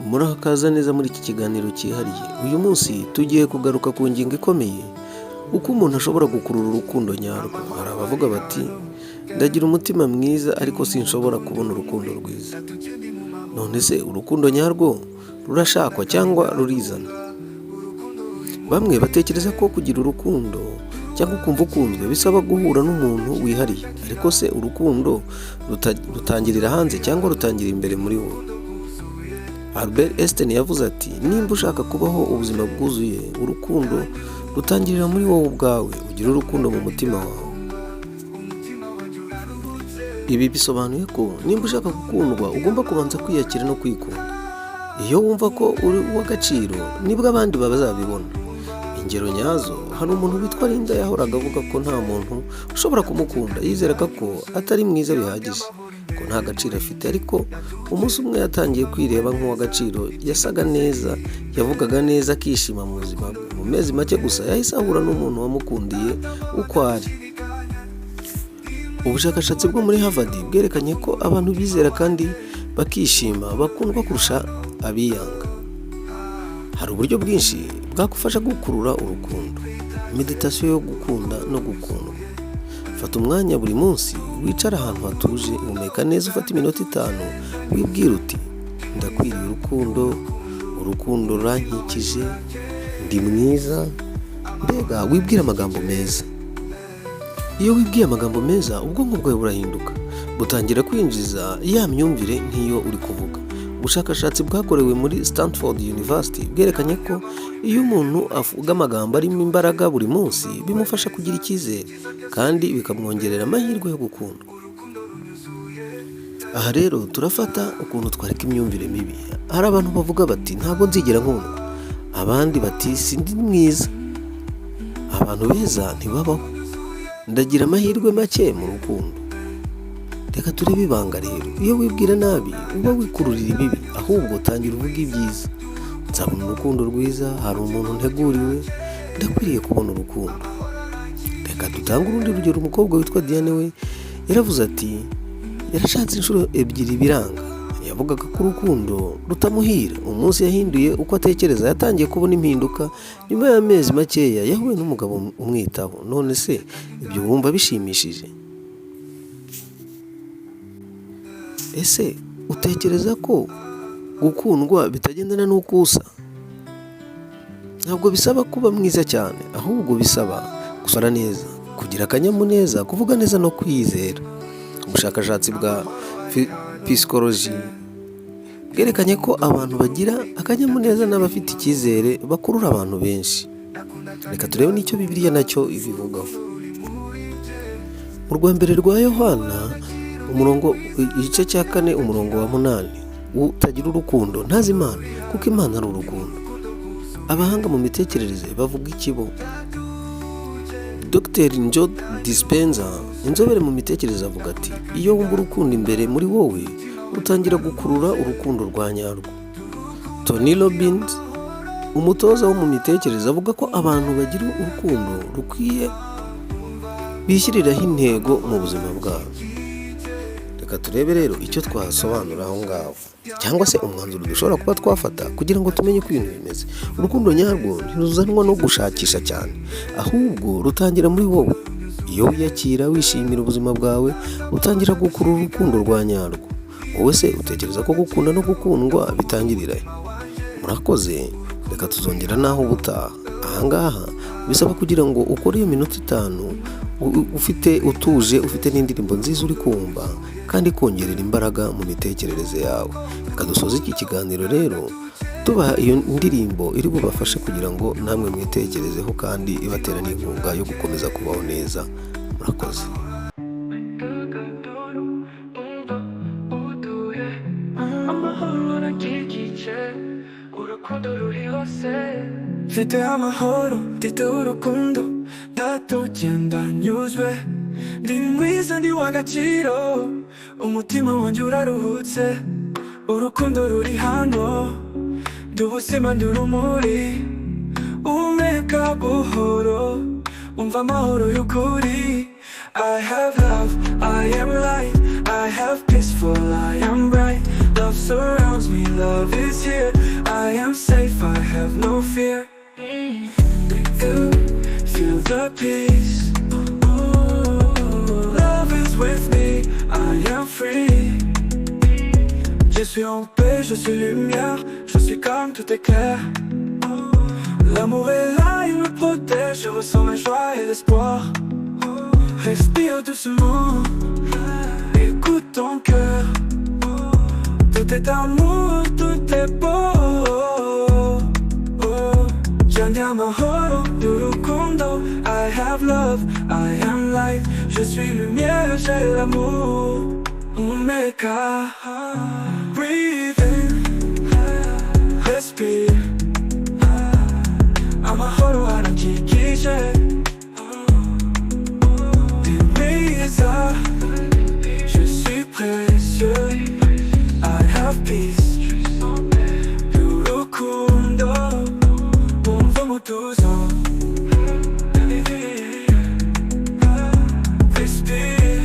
Murakaza neza muri iki kiganiro cyihariye. Uyu munsi tugiye kugaruka ku ngingo ikomeye, uko umuntu ashobora gukurura urukundo nyarwo. Hari abavuga bati ndagira umutima mwiza ariko sinshobora kubona urukundo rwiza. None se urukundo nyarwo rurashakwa cyangwa rurizana? Bamwe batekereza ko kugira urukundo cyangwa ukumva ukunzwe bisaba guhura n'umuntu wihariye, ariko se urukundo rutangirira hanze cyangwa rutangira imbere muri wowe? Albert Einstein yavuze ati nimba ushaka kubaho ubuzima bwuzuye, urukundo rutangirira muri wowe ubwawe. Ugira urukundo mu mutima wawe. Ibi bisobanuye ko nimba ushaka gukundwa ugomba kubanza kwiyakira no kwikunda. Iyo wumva ko uri uw'agaciro nibwo abandi bazabibona. Ingero nyazo, hari umuntu witwa Linda yahoraga avuga ko nta muntu ushobora kumukunda, yizeraga ko atari mwiza bihagije, ko nta gaciro afite. Ariko umunsi umwe yatangiye kwireba nk'uw'agaciro, yasaga neza, yavugaga neza, akishima mu buzima bwe. Mu mezi make gusa yahise ahura n'umuntu wamukundiye uko ari. Ubushakashatsi bwo muri Harvard bwerekanye ko abantu bizera kandi bakishima bakundwa kurusha abiyanga. Hari uburyo bwinshi bwagufasha gukurura urukundo. Meditation yo gukunda no gukundwa. Fata umwanya buri munsi, wicara ahantu hatuje, uhumeka neza, ufata iminota 5, wibwira uti ndakwiriye urukundo, urukundo rurankikije, ndi mwiza. Mbega wibwira amagambo meza. Iyo wibwiye amagambo meza, ubwonko bwawe burahinduka, butangira kwinjiza ya myumvire nk'iyo uri kuvuga. Ubushakashatsi bwakorewe muri Stanford University bwerekanye ko iyo umuntu avuga amagambo arimo imbaraga buri munsi, bimufasha kugira icyizere kandi bikamwongerera amahirwe yo gukundwa. Aha rero turafata ukuntu twareka imyumvire mibi. Hari abantu bavuga bati ntabwo nzigera nkundwa, abandi bati sindi mwiza, abantu beza ntibabaho, ndagira amahirwe make mu rukundo. Reka turebe ibanga rero. Iyo wibwira nabi uba wikururira ibibi, ahubwo tangira uvuga ibyiza. Nzabona urukundo rwiza, hari umuntu nteguriwe, ndakwiriye kubona urukundo. Reka dutange urundi rugero. Umukobwa witwa Diane we yaravuze ati yarashatse inshuro 2 biranga. Yavugaga ko urukundo rutamuhira. Umunsi yahinduye uko atekereza, yatangiye kubona impinduka. Nyuma y'amezi makeya yahuye n'umugabo umwitaho. None se ibyo wumva bishimishije? Ese utekereza ko gukundwa bitagendana n'uko usa? Ntabwo bisaba kuba mwiza cyane, ahubwo bisaba gusara neza, kugira akanyamuneza, kuvuga neza no kwizera. Ubushakashatsi bwa psychology bwerekanye ko abantu bagira akanyamuneza n'abafite icyizere bakurura abantu benshi. Reka turebe n'icyo Bibiliya nacyo ibivugaho. Mu rwambere rwa Yohana igice cya 4 umurongo wa 8, utagira urukundo ntazi Imana, kuko Imana ari urukundo. Abahanga mu mitekerereze bavuga ikibo. Dr. Joe Dispenza, inzobere mu mitekerereze, avuga ati iyo wumva urukundo imbere muri wowe, utangira gukurura urukundo rwa nyarwo. Tony Robbins, umutoza wo mu mitekerereze, avuga ko abantu bagira urukundo rukwiye bishyiriraho intego mu buzima bwabo. Reka turebe rero icyo twasobanura aho ngaho, cyangwa se umwanzuro dushobora kuba twafata kugira ngo tumenye uko ibintu bimeze. Urukundo nyarwo ntiruzanwa no gushakisha cyane, ahubwo rutangira muri wowe. Iyo wiyakira, wishimira ubuzima bwawe, utangira gukurura urukundo rwa nyarwo. Wowe se utekereza ko gukunda no gukundwa bitangirira he? Murakoze, reka tuzongera naho ubutaha. Ahangaha bisaba kugira ngo ukore iyo minota 5 ufite utuje, ufite n'indirimbo nziza uri kumva, kandi kongerera imbaraga mu mitekerereze yawe. Reka dusoze iki kiganiro rero tubaha iyo ndirimbo iri bubafashe kugira ngo namwe mwitekerezeho kandi ibatera n'inkunga yo gukomeza kubaho neza. Murakoze. Mfite amahoro, mfite urukundo, ndatugenda nyuzwe, ndi mwiza, ndi w'agaciro, umutima wanjye uraruhutse, urukundo ruri hano, ndi ubuzima, ndi urumuri, umeka buhoro, umva amahoro y'ukuri. I have love, I am light, I have peaceful, I am bright, love surrounds me, love is here. at peace. Love is with me, I am free. Je suis en paix, je suis lumière, je suis calme, tout est clair. L'amour est là, il me protège, je ressens la joie et l'espoir. Respire doucement, écoute ton cœur. Tout est amour, tout est beau. Gianni amahoro d'urukundo. I have love, I am light. Je suis lumière, j'ai l'amour. Omega. Breathe in, respire. Amahoro arakikije. T'es je suis précieux. I have peace. Urukundo. Umva tuzo. Respire.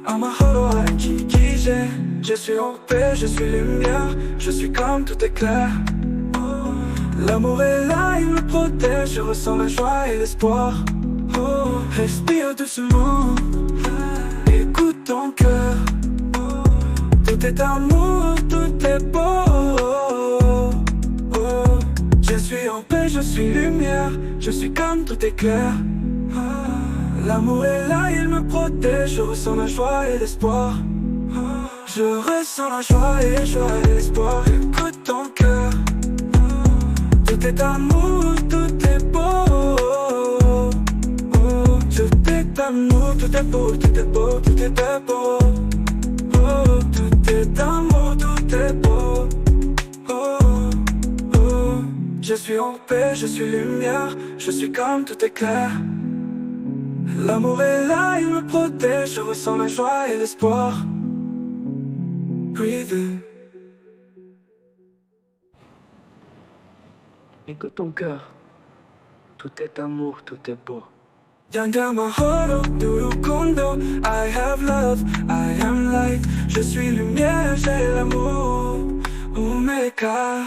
Amahoro arakikije. Je suis en paix, je suis lumière. Je suis calme, tout est clair. L'amour est là, il me protège. Je ressens la joie et l'espoir. Respire doucement, écoute ton cœur. Tout est amour, tout est beau. Je suis en paix, je suis lumière. Je suis calme, tout est clair. L'amour est là, il me protège. Je ressens la joie et l'espoir. Je ressens la joie et l'espoir. Écoute ton cœur. Tout est amour, tout est beau. Tout est amour, tout est beau, tout est beau, tout est beau. Tout est amour, tout est beau. Je suis en paix, je suis lumière. Je suis calme, tout est clair. L'amour est là, il me protège. Je ressens la joie et l'espoir. Breathe in. Écoute ton cœur. Tout est amour, tout est beau. Gianni amahoro d'urukundo. I have love, I am light. Je suis lumière, j'ai l'amour. Omega.